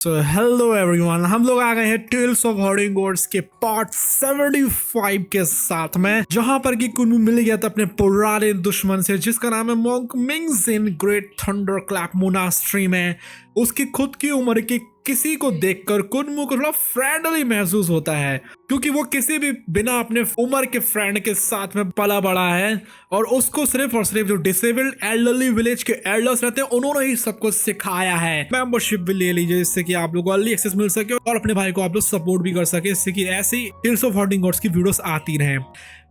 So hello everyone, हम लोग आ गए हैं टेल्स ऑफ हर्डिंग गोड्स के पार्ट 75 के साथ में, जहां पर कि कुन्नू मिल गया था अपने पुराने दुश्मन से जिसका नाम है monk Mings in great thunder clap monastery में। उसकी खुद की उम्र की किसी को देखकर कुन्नू को थोड़ा फ्रेंडली महसूस होता है, क्योंकि वो किसी भी बिना अपने उम्र के फ्रेंड के साथ में पला बड़ा है और उसको सिर्फ और सिर्फ जो डिसेबल्ड एल्डरली विलेज के एल्डर्स रहते हैं उन्होंने ही सब कुछ सिखाया है। मेंबरशिप भी ले लीजिए जिससे कि आप लोग को अर्ली एक्सेस मिल सके और अपने भाई को आप लोग सपोर्ट भी कर सके, इससे कि ऐसी टेल्स ऑफ हर्डिंग गॉड्स की वीडियोस आती रहे।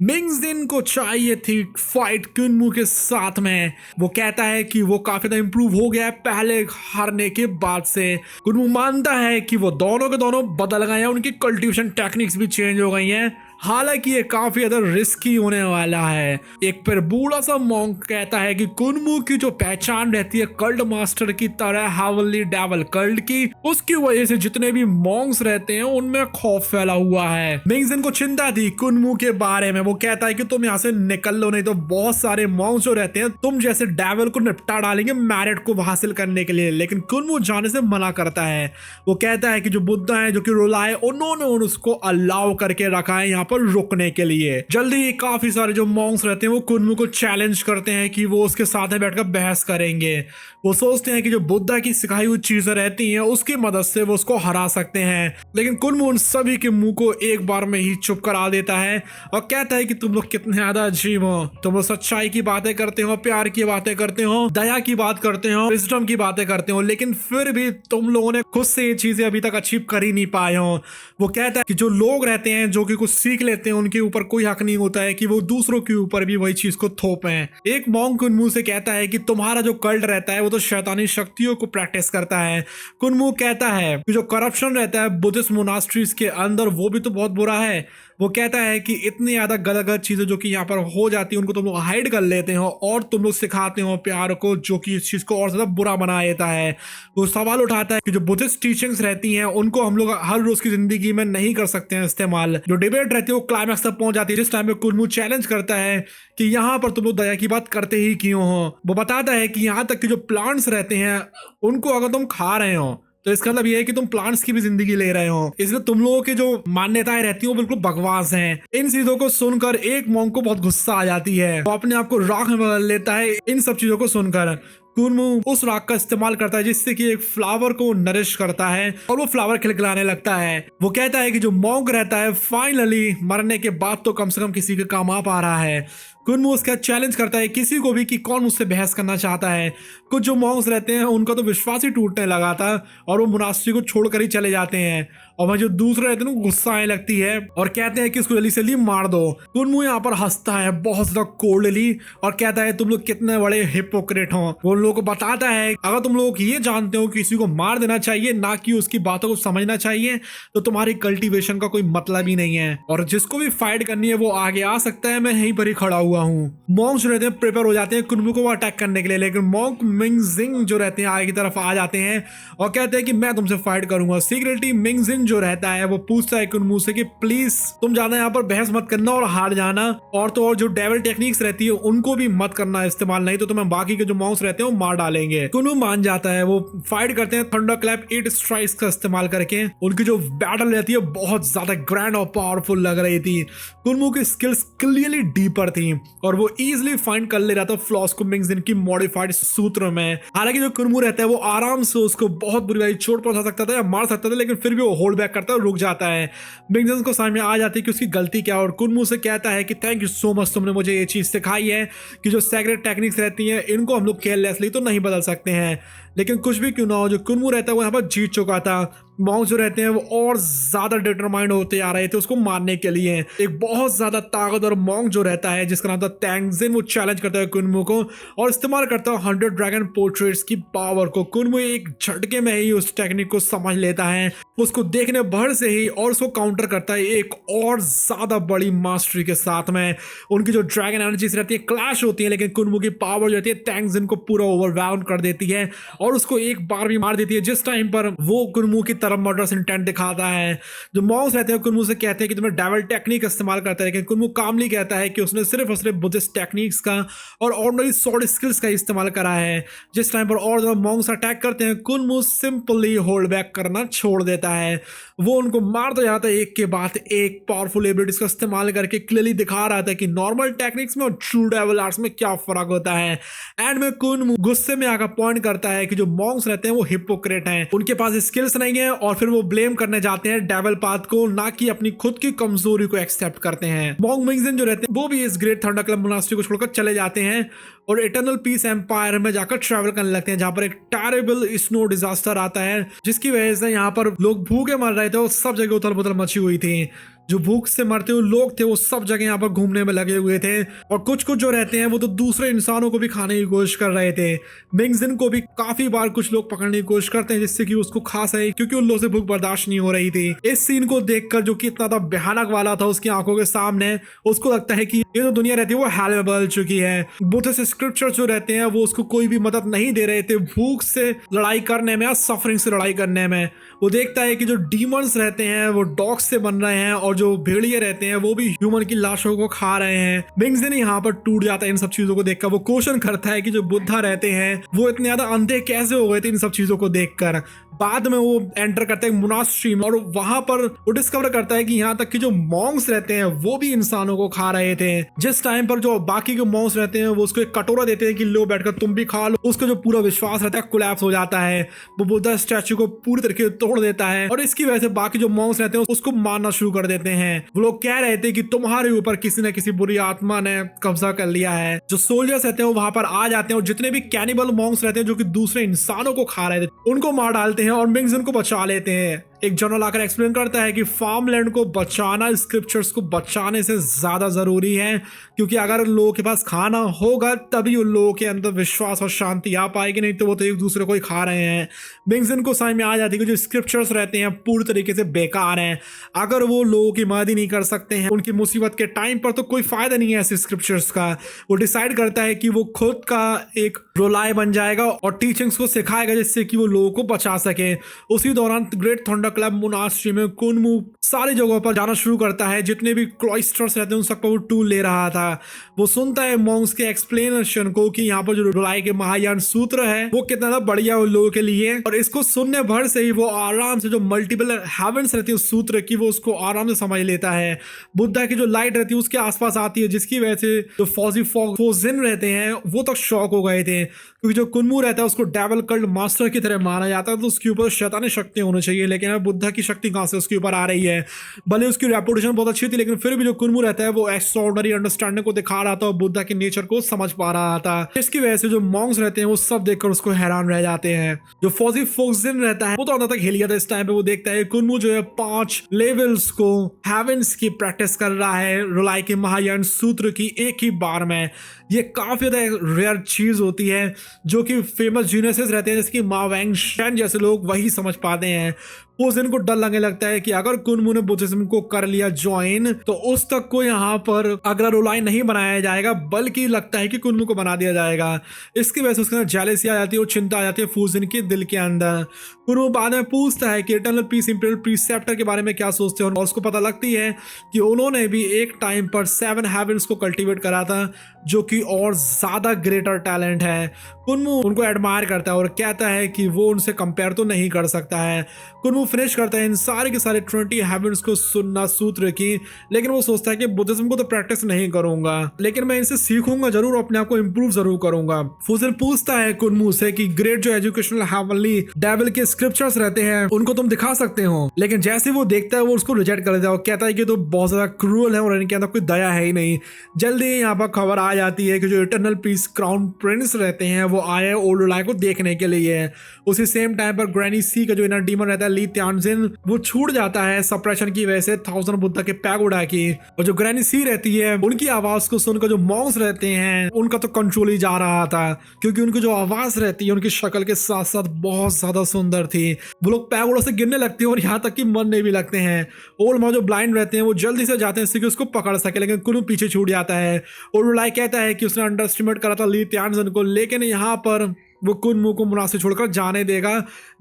मिंग्स को चाहिए थी फाइट कुन्नू के साथ में। वो कहता है कि वो काफी ज्यादा इंप्रूव हो गया है पहले हारने के बाद से। कुन्नू मानता है कि वो दोनों के दोनों बदल गए हैं, उनकी कल्टीवेशन टेक्निक्स भी चेंज हो गई हैं, हालांकि ये काफी ज्यादा रिस्की होने वाला है। एक फिर बूढ़ा सा मॉन्क कहता है कि कुन्नू की जो पहचान रहती है कल्ट मास्टर की तरह हेवनली डेविल कल्ट की, उसकी वजह से जितने भी मॉन्क्स रहते हैं उनमें खौफ फैला हुआ है। मिंग्स को चिंता थी कुन्नू के बारे में। वो कहता है कि तुम यहाँ से निकल लो, नहीं तो बहुत सारे मॉन्क्स जो रहते हैं तुम जैसे डेविल को निपटा डालेंगे मैरिट को हासिल करने के लिए। लेकिन कुन्नू जाने से मना करता है। वो कहता है कि जो बुद्धा है, जो कि रोला है, उन्होंने उसको अलाउ करके रखा है यहाँ पर रुकने के लिए। जल्दी ही काफी सारे जो मॉन्क्स रहते हैं वो कुन्नू को चैलेंज करते हैं कि वो उसके साथ में बैठकर बहस करेंगे। वो सोचते हैं कि जो बुद्धा की सिखाई हुई चीजें रहती हैं उसकी मदद से वो उसको हरा सकते हैं, लेकिन कुन्नू उन सभी के मुंह को एक बार में ही चुप करा देता है और कहता है कि तुम लोग कितने ज्यादा अजीब हो। तुम लोग सच्चाई की बातें करते हो, प्यार की बातें करते हो, दया की बात करते हो, विजडम की बातें करते हो, लेकिन फिर भी तुम लोगों ने खुद से ये चीजें अभी तक अचीव कर ही नहीं पाए हो। वो कहता है कि जो लोग रहते हैं जो कि कुछ सीख लेते हैं उनके ऊपर कोई हक नहीं होता है कि वो दूसरों के ऊपर भी वही चीज को थोपें। एक मॉन्क कुन्नू से कहता है कि तुम्हारा जो कल्ट रहता है वो तो शैतानी शक्तियों को प्रैक्टिस करता है। कुन्नू कहता है कि जो करप्शन रहता है बुद्धिस्ट मोनास्ट्रीज के अंदर वो भी तो बहुत बुरा है। वो कहता है कि इतनी ज्यादा गलत गलत चीजें जो कि यहाँ पर हो जाती है उनको तुम लोग हाइड कर लेते हो और तुम लोग सिखाते हो प्यार को, जो कि इस चीज को और ज्यादा बुरा बना देता है। वो सवाल उठाता है कि जो बुद्धिस्ट टीचिंग्स रहती हैं उनको हम लोग हर रोज की जिंदगी में नहीं कर सकते हैं इस्तेमाल। जो डिबेट रहती है वो क्लाइमैक्स तक पहुंच जाती है जिस टाइम में कुन्नू चैलेंज करता है कि यहाँ पर तुम लोग दया की बात करते ही क्यों हो। वो बताता है कि यहाँ तक कि जो प्लांट्स रहते हैं उनको अगर तुम खा रहे हो तो इसका मतलब ये है कि तुम प्लांट्स की भी जिंदगी ले रहे हो, इसलिए तुम लोगों की जो मान्यताएं रहती हैं वो बिल्कुल बकवास हैं। इन चीजों को सुनकर एक मॉन्क को बहुत गुस्सा आ जाती है, वो अपने आप को राख में बदल लेता है इन सब चीजों को सुनकर। कुन्नू उस राख का इस्तेमाल करता है जिससे कि एक फ्लावर को नरिश करता है और वो फ्लावर खिलखिलाने लगता है। वो कहता है कि जो मॉन्क रहता है फाइनली मरने के बाद तो कम से कम किसी के काम आ पा रहा है। कुन्नू उसका चैलेंज करता है किसी को भी कि कौन मुझसे बहस करना चाहता है। कुछ जो मॉन्क्स रहते हैं उनका तो विश्वास ही टूटने लगा था और वो मोनास्ट्री को छोड़कर ही चले जाते हैं, और वह जो दूसरे रहते हैं गुस्सा आने लगती है और कहते हैं कि इसको जल्दी से जल्दी मार दो। कुन्नू यहाँ पर हंसता है बहुत ज्यादा कोल्डली और कहता है तुम लोग कितने बड़े हिपोक्रेट हो। वो लोगों को बताता है अगर तुम लोग ये जानते हो कि किसी को मार देना चाहिए ना कि उसकी बातों को समझना चाहिए तो तुम्हारी कल्टीवेशन का कोई मतलब ही नहीं है, और जिसको भी फाइट करनी है वो आगे आ सकता है, मैं यहीं पर ही खड़ा हुआ हूँ। मॉन्क्स रहते हैं प्रिपेयर हो जाते हैं कुन्नू को अटैक करने के लिए, लेकिन मॉन्क मिंगजिंग जो रहते हैं आगे की तरफ आ जाते हैं और कहते हैं कि मैं तुमसे फाइट करूंगा। सीक्रेटली मिंगजिंग जो रहता है वो पूछता है कुन्नू से कि प्लीज तुम ज्यादा यहाँ पर बहस मत करना और हार जाना, और तो और जो डेविल टेक्निक्स रहती है उनको भी मत करना इस्तेमाल, नहीं तो तुम्हें बाकी के जो मॉन्क्स रहते हैं वो मार डालेंगे। कुन्नू मान जाता है। वो फाइट करते हैं थंडर क्लैप 8 स्ट्राइक्स का इस्तेमाल करके। उनकी जो बैटल रहती है बहुत ज्यादा ग्रैंड और पावरफुल लग रही थी। कुन्नू की स्किल्स क्लियरली डीपर थी और वो इजीली फाइंड कर ले रहा था फ्लॉस को मिंगजिन की मॉडिफाइड सूत्र में। हालांकि जो कुन्नू रहता है वो आराम से उसको बहुत बुरी वाली चोट पहुंचा सकता था या मार सकता था, लेकिन फिर भी वो होल्ड बैक करता है, रुक जाता है। मिंगजिन को समझ में आ जाती है कि उसकी गलती क्या है और कुन्नू से कहता है कि थैंक यू सो मच, तुमने मुझे ये चीज सिखाई है कि जो सेक्रेट टेक्निक्स रहती हैं इनको हम लोग केयरलेसली तो नहीं बदल सकते हैं। लेकिन कुछ भी क्यों ना हो, जो कुन्नू रहता है वो यहाँ पर जीत चुका था। मॉन्क्स जो रहते हैं वो और ज्यादा डिटरमाइंड होते आ रहे थे उसको मारने के लिए। एक बहुत ज्यादा ताकतवर मॉन्क जो रहता है जिसका नाम था तैंगजिन, वो चैलेंज करता है कुन्नू को और इस्तेमाल करता है 100 ड्रैगन पोर्ट्रेट्स की पावर को। कुन्नू एक झटके में ही उस टेक्निक को समझ लेता है, उसको देखने भर से ही, और उसको काउंटर करता है एक और ज्यादा बड़ी मास्टरी के साथ में। उनकी जो ड्रैगन एनर्जीज रहती है क्लैश होती है, लेकिन कुन्नू की पावर जो रहती है तैंगजिन को पूरा ओवरवेल्म कर देती है और उसको एक बार भी मार देती है जिस टाइम पर वो कुन्नू की तरफ मर्डरस इंटेंट दिखाता है। जो मॉन्क्स रहते हैं कुनमू से कहते हैं कि तुम्हें डेविल टेक्निक इस्तेमाल करता है, लेकिन कुनमू कामली कहता है कि उसने सिर्फ और सिर्फ बुद्धिस्ट टेक्निक्स का और ऑर्डिनरी स्वॉर्ड स्किल्स का इस्तेमाल करा है। जिस टाइम पर और जब मॉन्क्स अटैक करते हैं कुनमू सिंपली होल्ड बैक करना छोड़ देता है। वो उनको मारता जाता है एक के बाद एक, पावरफुल एबिलिटीज का इस्तेमाल करके क्लियरली दिखा रहा था कि नॉर्मल टेक्निक्स में और ट्रू डेविल आर्ट्स में क्या फर्क होता है। एंड में कुनमू गुस्से में आकर पॉइंट करता है कि जो मॉन्क्स रहते हैं वो हिपोक्रेट हैं, उनके पास स्किल्स नहीं है, और फिर वो ब्लेम करने जाते हैं डेविल पाथ को, ना कि अपनी खुद की कमजोरी को एक्सेप्ट करते हैं। मॉन्क मिंगजिन जो रहते हैं वो भी इस ग्रेट थंडर क्लब मोनास्ट्री को छोड़कर चले जाते हैं और इटर्नल पीस एम्पायर में जाकर ट्रैवल करने लगते हैं, जहां पर एक टेरिबल स्नो डिजास्टर आता है जिसकी वजह से यहाँ पर लोग भूखे मर रहे थे और सब जगह उथल पुथल मची हुई थी। जो भूख से मरते हुए लोग थे वो सब जगह यहाँ पर घूमने में लगे हुए थे, और कुछ कुछ जो रहते हैं वो तो दूसरे इंसानों को भी खाने की कोशिश कर रहे थे। मिंगजिन को भी काफी बार कुछ लोग पकड़ने की कोशिश करते हैं जिससे कि उसको खा सके, क्योंकि उन लोगों से भूख बर्दाश्त नहीं हो रही थी। इस सीन को देखकर जो कि इतना था भयानक वाला था उसकी आंखों के सामने, उसको लगता है कि ये जो दुनिया रहती है वो हेल में बदल चुकी है। बुद्धिस्ट स्क्रिप्चर जो रहते हैं वो उसको कोई भी मदद नहीं दे रहे थे भूख से लड़ाई करने में या सफरिंग से लड़ाई करने में। वो देखता है कि जो डीमंस रहते हैं वो डॉग्स से बन रहे हैं और जो भेड़िए रहते हैं वो भी ह्यूमन की लाशों को खा रहे हैं। मिंगजिन यहाँ पर टूट जाता है इन सब चीजों को देखकर। वो क्वेश्चन करता है कि जो बुद्धा रहते हैं वो इतने ज्यादा अंधे कैसे हो गए थे इन सब चीजों को देखकर। बाद में वो एंटर करता है मोनास्ट्री में और वहां पर वो डिस्कवर करता है कि यहाँ तक कि जो मॉन्क्स रहते हैं वो भी इंसानों को खा रहे थे। जिस टाइम पर जो बाकी के मॉन्क्स रहते हैं वो उसको एक कटोरा देते हैं कि लो बैठकर तुम भी खा लो, उसका जो पूरा विश्वास रहता है कोलैप्स हो जाता है। वो बुद्धा स्टैचू को पूरी तरीके से तोड़ देता है और इसकी वजह से बाकी जो मॉन्क्स रहते हैं उसको मारना शुरू कर देते हैं। वो लोग कह रहे थे कि तुम्हारे ऊपर किसी न किसी बुरी आत्मा ने कब्जा कर लिया है। जो सोल्जर्स रहते हैं वो वहां पर आ जाते हैं और जितने भी कैनिबल मॉन्क्स रहते हैं जो कि दूसरे इंसानों को खा रहे थे उनको मार डालते हैं और मिंगजिन को बचा लेते हैं। एक जनरल आकर एक्सप्लेन करता है कि फार्मलैंड को बचाना स्क्रिप्चर्स को बचाने से ज्यादा जरूरी है, क्योंकि अगर उन लोगों के पास खाना होगा तभी उन लोगों के अंदर विश्वास और शांति आ पाएगी, नहीं तो वो तो एक दूसरे को ही खा रहे हैं। मिंगजिन को समझ में आ जाती है कि जो स्क्रिप्चर्स रहते हैं पूरी तरीके से बेकार हैं। अगर वो लोगों की मदद ही नहीं कर सकते हैं उनकी मुसीबत के टाइम पर तो कोई फायदा नहीं है ऐसे स्क्रिप्चर्स का। वो डिसाइड करता है कि वो खुद का एक रोलाय बन जाएगा और टीचिंग्स को सिखाएगा जिससे कि वो लोगों को बचा सके। उसी दौरान ग्रेट थंडर क्लब मोनास्ट्री में कुनमू सारी जगहों पर जाना शुरू करता है। जितने भी क्लॉइस्टर्स रहते हैं उन सब पर वो टूल ले रहा था। वो सुनता है मॉन्क्स के एक्सप्लेनेशन को कि यहाँ पर जो रोलाई के महायान सूत्र है वो कितना बढ़िया उन लोगों के लिए, और इसको सुनने भर से ही वो आराम से जो मल्टीपल हेवंस रहती है उस सूत्र की वो उसको आराम से समझ लेता है। बुद्धा की जो लाइट रहती है उसके आसपास आती है जिसकी वजह से जो फौजी फोजिन रहते हैं वो तक शॉक हो गए थे, क्योंकि जो कुनमू रहता है उसको डेविल कल्ट मास्टर की तरह माना जाता है तो उसके ऊपर शैतानी शक्ति होनी चाहिए, लेकिन बुद्धा की शक्ति कहां से उसके ऊपर आ रही है। भले उसकी रेपुटेशन बहुत अच्छी थी लेकिन फिर भी जो कुनमू रहता है वो एक्स्ट्राऑर्डिनरी अंडरस्टैंडिंग को दिखा रहा था और बुद्धा के नेचर को समझ पा रहा था। इसकी वजह से जो मॉन्क्स रहते हैं वो सब देखकर उसको हैरान रह जाते हैं। जो फौजी फोक्सिन रहता है वो तो अंदर तक हिल गया था इस टाइम पे। वो देखता है कुनमू जो है 5 लेवल्स को हेवेंस की प्रैक्टिस कर रहा है रोलाई के महायान सूत्र की एक ही बार में। ये काफी ज्यादा रेयर चीज होती है जो कि फेमस जीनियसेस रहते हैं जैसे कि मा वैंग शेन जैसे लोग वही समझ पाते हैं। उस दिन को डर लगने लगता है कि अगर कुनमू ने बुद्धिज्म को कर लिया ज्वाइन तो उस तक को यहाँ पर अगला रोलाई नहीं बनाया जाएगा, बल्कि लगता है कि कुनमू को बना दिया जाएगा। इसकी वजह से उसके अंदर जेलसी आ जाती है और चिंता आ जाती है फूजिन के दिल के अंदर। कुनमू बाद में पूछता है कि इटर्नल पीस इंपीरियल प्रीसेप्टर के बारे में क्या सोचते हैं और उसको पता लगती है कि उन्होंने भी एक टाइम पर 7 हेवेंस को कल्टीवेट करा था जो कि और ज्यादा ग्रेटर टैलेंट है। कुनमू उनको एडमायर करता है और कहता है कि वो उनसे कंपेयर तो नहीं कर सकता है। कुनमू फिनिश करता है इन सारे के सारे 20 हेवेंस को सुनना सूत्र की, लेकिन वो सोचता है कि बुद्धिज्म को तो प्रैक्टिस नहीं करूंगा लेकिन मैं इनसे सीखूंगा जरूर, अपने आप को इंप्रूव जरूर करूंगा। फूजिन पूछता है कुनमू से कि ग्रेट जो एजुकेशनल हेवनली डेविल के स्क्रिप्चर्स रहते हैं उनको तुम दिखा सकते हो, लेकिन जैसे वो देखता है वो उसको रिजेक्ट कर देता है और कहता है कि तो बहुत ज्यादा क्रूअल है और इनके अंदर कोई दया है ही नहीं। जल्दी यहाँ पर खबर आ जाती है कि जो इटर्नल पीस क्राउन प्रिंस रहते हैं वो आए ओल्ड रोलाई को देखने के लिए। उसी सेम टाइम पर ग्रैनी सी का जो इनर डीमन रहता है ली त्यानजिन वो छूट जाता है सप्रेशन की वजह से 1000 बुद्धा के पैगोडा की, और जो ग्रैनी सी रहती है उनकी आवाज को सुनकर जो मॉन्क्स रहते हैं उनका तो कंट्रोल ही जा रहा था, क्योंकि उनकी जो आवाज रहती है उनकी शक्ल के साथ साथ बहुत ज्यादा सुंदर थी। वो लोग पैगोडा से गिरने लगते हैं और यहाँ तक कि मरने भी लगते हैं। ओल्ड मॉ जो ब्लाइंड रहते हैं वो जल्दी से जाते हैं कि उसको पकड़ सके, लेकिन कुनू पीछे छूट जाता है। ओल्ड रोलाई कहता है कि उसने अंडर एस्टिमेट करा था ली त्यानजिन को, लेकिन यहाँ पर वो कुनमू को मुनासिब छोड़कर जाने देगा,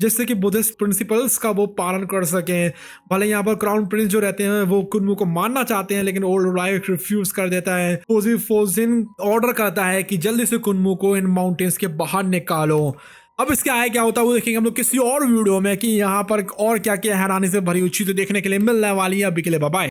जिससे कि बुद्धिस्ट प्रिंसिपल्स का वो पालन कर सकें। भले यहाँ पर क्राउन प्रिंस जो रहते हैं वो कुनमू को मारना चाहते हैं, लेकिन ओल्ड राइट रिफ्यूज कर देता है। फोजिन ऑर्डर करता है कि जल्दी से कुनमू को इन माउंटेन्स के बाहर निकालो। अब इसके आगे क्या होता है वो देखेंगे हम लोग किसी और वीडियो में, कि यहाँ पर और क्या क्या हैरानी से भरी हुई चीजें देखने के लिए मिलने वाली है। अभी के लिए बाय बाय।